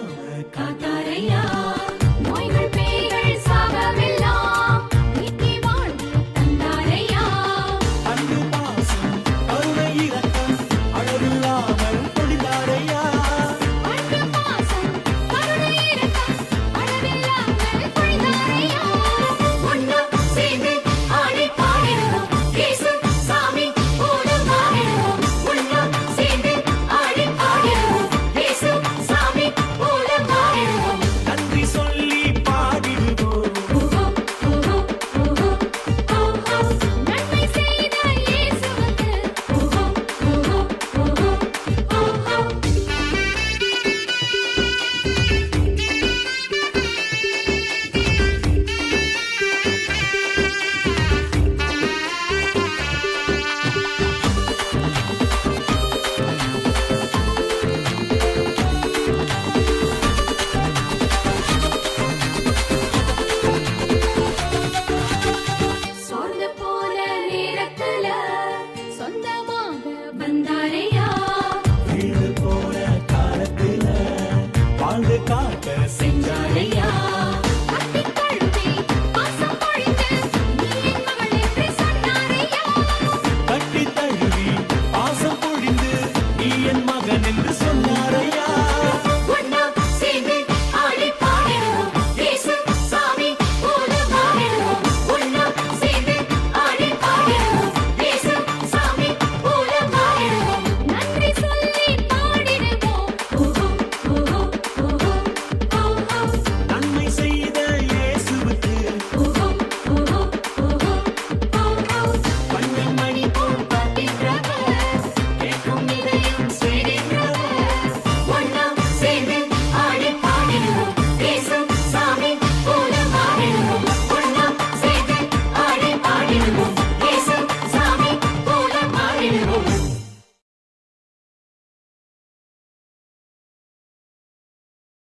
விடாம காத்தாரையா நோய்கள் பேய்கள் சாபமெல்லாம் நீக்கி வாழ்வு தந்தாரையா அன்பு பாசம் கருணை இரக்கம் அளவில்லாமல் பொழிந்தாரையா அன்பு பாசம் கருணை இரக்கம் அளவில்லாமல் பொழிந்தாரையா ஒன்னா சேர்ந்து ஆடி பாடிடுவோம் இயேசு சாமி போதும் பாடிடுவோம் ஒன்னா சேர்ந்து ஆடி பாடிடுவோம் இயேசு சாமி போதும் பாடிடுவோம் நன்றி சொல்லி பாடிடுவோம் ஓஹோ ஓஹோ ஓஹோ ஓஹோ நன்மை செய்த இயேசுவுக்கு ஓஹோ ஓஹோ ஓஹோ ஓஹோ சோர்ந்து போன நேரத்துல சொந்தமாக வந்தாரையா வீடு போன காலத்துல வாழ்ந்து காட்ட செஞ்சாரையா